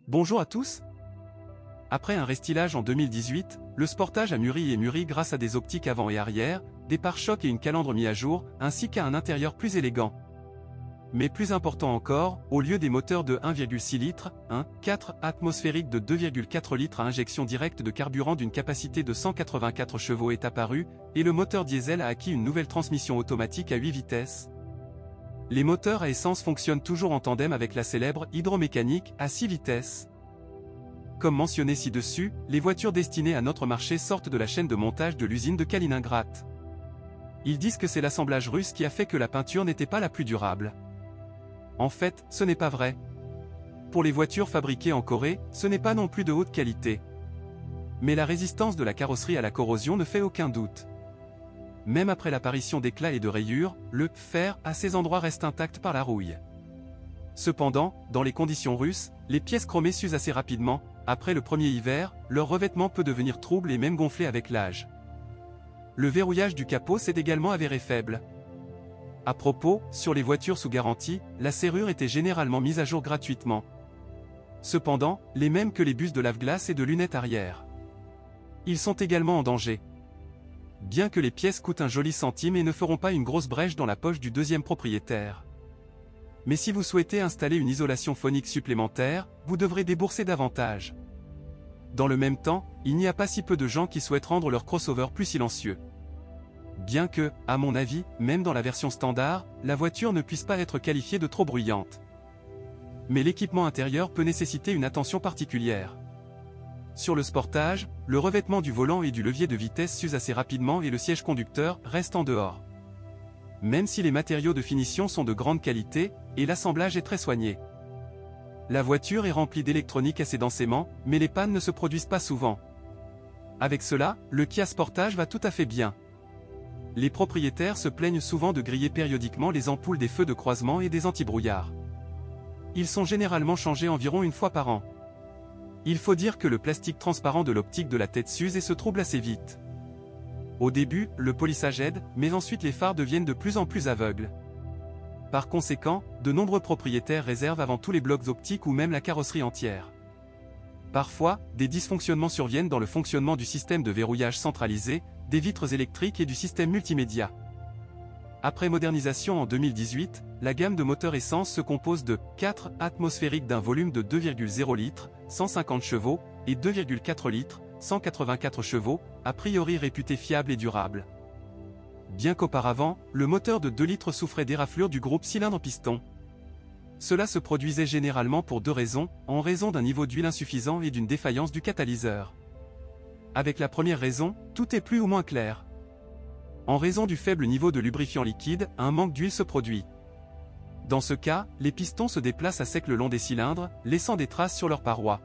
Bonjour à tous. Après un restylage en 2018, le Sportage a mûri grâce à des optiques avant et arrière, des pare-chocs et une calandre mis à jour, ainsi qu'à un intérieur plus élégant. Mais plus important encore, au lieu des moteurs de 1,6 litres, 1,4 atmosphérique de 2,4 litres à injection directe de carburant d'une capacité de 184 chevaux est apparu, et le moteur diesel a acquis une nouvelle transmission automatique à 8 vitesses. Les moteurs à essence fonctionnent toujours en tandem avec la célèbre hydromécanique à 6 vitesses. Comme mentionné ci-dessus, les voitures destinées à notre marché sortent de la chaîne de montage de l'usine de Kaliningrad. Ils disent que c'est l'assemblage russe qui a fait que la peinture n'était pas la plus durable. En fait, ce n'est pas vrai. Pour les voitures fabriquées en Corée, ce n'est pas non plus de haute qualité. Mais la résistance de la carrosserie à la corrosion ne fait aucun doute. Même après l'apparition d'éclats et de rayures, le fer à ces endroits reste intact par la rouille. Cependant, dans les conditions russes, les pièces chromées s'usent assez rapidement. Après le premier hiver, leur revêtement peut devenir trouble et même gonfler avec l'âge. Le verrouillage du capot s'est également avéré faible. À propos, sur les voitures sous garantie, la serrure était généralement mise à jour gratuitement. Cependant, les mêmes que les bus de lave-glace et de lunettes arrière. Ils sont également en danger. Bien que les pièces coûtent un joli centime et ne feront pas une grosse brèche dans la poche du deuxième propriétaire. Mais si vous souhaitez installer une isolation phonique supplémentaire, vous devrez débourser davantage. Dans le même temps, il n'y a pas si peu de gens qui souhaitent rendre leur crossover plus silencieux. Bien que, à mon avis, même dans la version standard, la voiture ne puisse pas être qualifiée de trop bruyante. Mais l'équipement intérieur peut nécessiter une attention particulière. Sur le Sportage, le revêtement du volant et du levier de vitesse s'use assez rapidement et le siège conducteur reste en dehors. Même si les matériaux de finition sont de grande qualité, et l'assemblage est très soigné. La voiture est remplie d'électronique assez densément, mais les pannes ne se produisent pas souvent. Avec cela, le Kia Sportage va tout à fait bien. Les propriétaires se plaignent souvent de griller périodiquement les ampoules des feux de croisement et des antibrouillards. Ils sont généralement changés environ une fois par an. Il faut dire que le plastique transparent de l'optique de la tête s'use et se trouble assez vite. Au début, le polissage aide, mais ensuite les phares deviennent de plus en plus aveugles. Par conséquent, de nombreux propriétaires réservent avant tout les blocs optiques ou même la carrosserie entière. Parfois, des dysfonctionnements surviennent dans le fonctionnement du système de verrouillage centralisé, des vitres électriques et du système multimédia. Après modernisation en 2018, la gamme de moteurs essence se compose de 4 atmosphériques d'un volume de 2,0 litres, 150 chevaux, et 2,4 litres, 184 chevaux, a priori réputés fiables et durables. Bien qu'auparavant, le moteur de 2 litres souffrait d'éraflures du groupe cylindre-piston. Cela se produisait généralement pour deux raisons, en raison d'un niveau d'huile insuffisant et d'une défaillance du catalyseur. Avec la première raison, tout est plus ou moins clair. En raison du faible niveau de lubrifiant liquide, un manque d'huile se produit. Dans ce cas, les pistons se déplacent à sec le long des cylindres, laissant des traces sur leurs parois.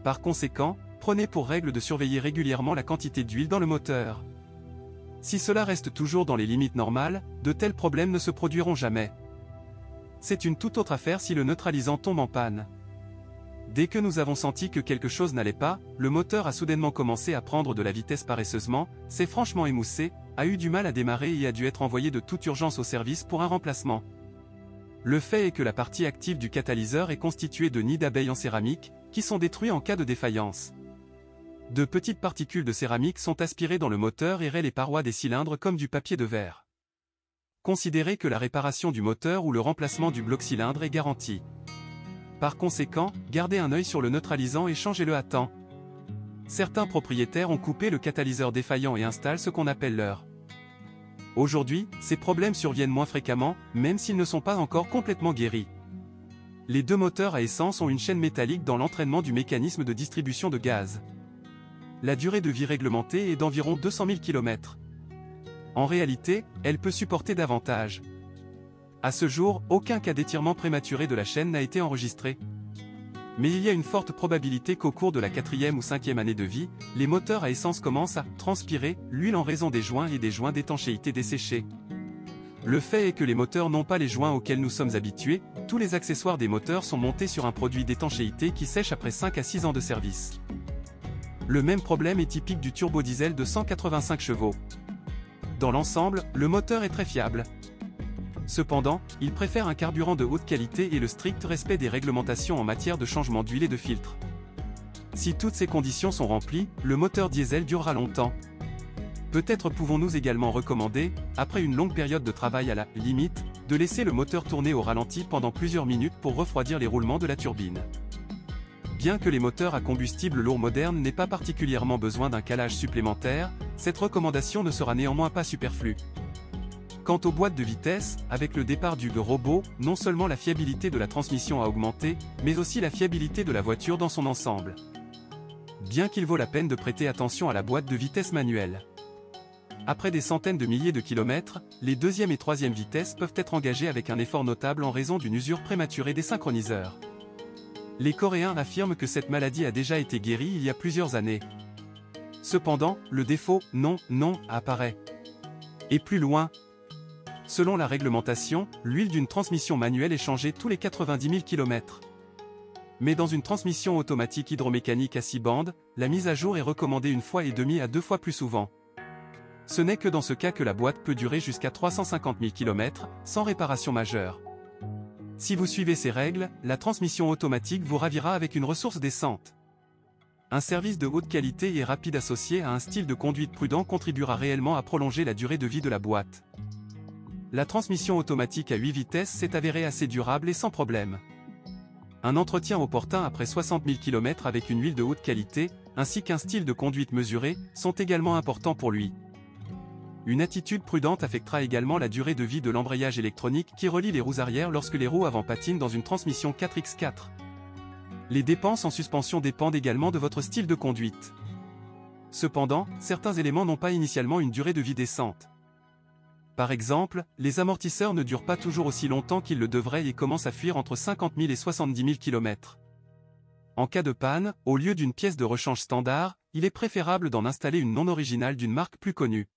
Par conséquent, prenez pour règle de surveiller régulièrement la quantité d'huile dans le moteur. Si cela reste toujours dans les limites normales, de tels problèmes ne se produiront jamais. C'est une toute autre affaire si le neutralisant tombe en panne. Dès que nous avons senti que quelque chose n'allait pas, le moteur a soudainement commencé à prendre de la vitesse paresseusement, s'est franchement émoussé, a eu du mal à démarrer et a dû être envoyé de toute urgence au service pour un remplacement. Le fait est que la partie active du catalyseur est constituée de nids d'abeilles en céramique, qui sont détruits en cas de défaillance. De petites particules de céramique sont aspirées dans le moteur et rayent les parois des cylindres comme du papier de verre. Considérez que la réparation du moteur ou le remplacement du bloc cylindre est garanti. Par conséquent, gardez un œil sur le neutralisant et changez-le à temps. Certains propriétaires ont coupé le catalyseur défaillant et installent ce qu'on appelle leur. Aujourd'hui, ces problèmes surviennent moins fréquemment, même s'ils ne sont pas encore complètement guéris. Les deux moteurs à essence ont une chaîne métallique dans l'entraînement du mécanisme de distribution de gaz. La durée de vie réglementée est d'environ 200 000 km. En réalité, elle peut supporter davantage. À ce jour, aucun cas d'étirement prématuré de la chaîne n'a été enregistré. Mais il y a une forte probabilité qu'au cours de la 4e ou 5e année de vie, les moteurs à essence commencent à transpirer l'huile en raison des joints et des joints d'étanchéité desséchés. Le fait est que les moteurs n'ont pas les joints auxquels nous sommes habitués, tous les accessoires des moteurs sont montés sur un produit d'étanchéité qui sèche après 5 à 6 ans de service. Le même problème est typique du turbodiesel de 185 chevaux. Dans l'ensemble, le moteur est très fiable. Cependant, il préfère un carburant de haute qualité et le strict respect des réglementations en matière de changement d'huile et de filtre. Si toutes ces conditions sont remplies, le moteur diesel durera longtemps. Peut-être pouvons-nous également recommander, après une longue période de travail à la limite, de laisser le moteur tourner au ralenti pendant plusieurs minutes pour refroidir les roulements de la turbine. Bien que les moteurs à combustible lourd modernes n'aient pas particulièrement besoin d'un calage supplémentaire, cette recommandation ne sera néanmoins pas superflue. Quant aux boîtes de vitesse, avec le départ du robot, non seulement la fiabilité de la transmission a augmenté, mais aussi la fiabilité de la voiture dans son ensemble. Bien qu'il vaut la peine de prêter attention à la boîte de vitesse manuelle. Après des centaines de milliers de kilomètres, les deuxième et troisième vitesses peuvent être engagées avec un effort notable en raison d'une usure prématurée des synchroniseurs. Les Coréens affirment que cette maladie a déjà été guérie il y a plusieurs années. Cependant, le défaut « non, non » apparaît. Et plus loin. Selon la réglementation, l'huile d'une transmission manuelle est changée tous les 90 000 km. Mais dans une transmission automatique hydromécanique à 6 bandes, la mise à jour est recommandée 1,5 fois à 2 fois plus souvent. Ce n'est que dans ce cas que la boîte peut durer jusqu'à 350 000 km, sans réparation majeure. Si vous suivez ces règles, la transmission automatique vous ravira avec une ressource décente. Un service de haute qualité et rapide associé à un style de conduite prudent contribuera réellement à prolonger la durée de vie de la boîte. La transmission automatique à 8 vitesses s'est avérée assez durable et sans problème. Un entretien opportun après 60 000 km avec une huile de haute qualité, ainsi qu'un style de conduite mesuré, sont également importants pour lui. Une attitude prudente affectera également la durée de vie de l'embrayage électronique qui relie les roues arrière lorsque les roues avant patinent dans une transmission 4x4. Les dépenses en suspension dépendent également de votre style de conduite. Cependant, certains éléments n'ont pas initialement une durée de vie décente. Par exemple, les amortisseurs ne durent pas toujours aussi longtemps qu'ils le devraient et commencent à fuir entre 50 000 et 70 000 km. En cas de panne, au lieu d'une pièce de rechange standard, il est préférable d'en installer une non originale d'une marque plus connue.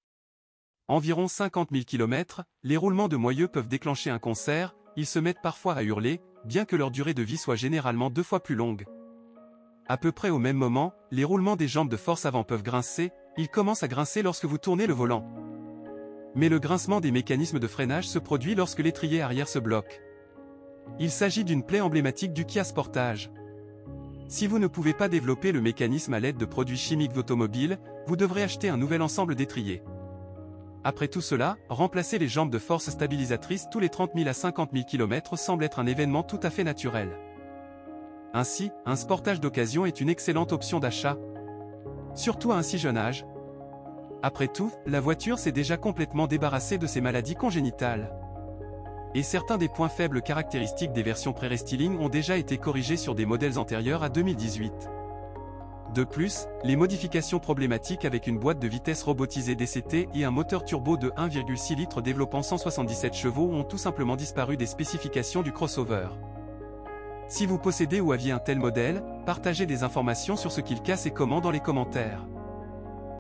Environ 50 000 km, les roulements de moyeu peuvent déclencher un concert, ils se mettent parfois à hurler, bien que leur durée de vie soit généralement 2 fois plus longue. À peu près au même moment, les roulements des jambes de force avant peuvent grincer, ils commencent à grincer lorsque vous tournez le volant. Mais le grincement des mécanismes de freinage se produit lorsque l'étrier arrière se bloque. Il s'agit d'une plaie emblématique du Kia Sportage. Si vous ne pouvez pas développer le mécanisme à l'aide de produits chimiques d'automobile, vous devrez acheter un nouvel ensemble d'étriers. Après tout cela, remplacer les jambes de force stabilisatrices tous les 30 000 à 50 000 km semble être un événement tout à fait naturel. Ainsi, un Sportage d'occasion est une excellente option d'achat. Surtout à un si jeune âge. Après tout, la voiture s'est déjà complètement débarrassée de ses maladies congénitales. Et certains des points faibles caractéristiques des versions pré-restyling ont déjà été corrigés sur des modèles antérieurs à 2018. De plus, les modifications problématiques avec une boîte de vitesse robotisée DCT et un moteur turbo de 1,6 litres développant 177 chevaux ont tout simplement disparu des spécifications du crossover. Si vous possédez ou aviez un tel modèle, partagez des informations sur ce qu'il casse et comment dans les commentaires.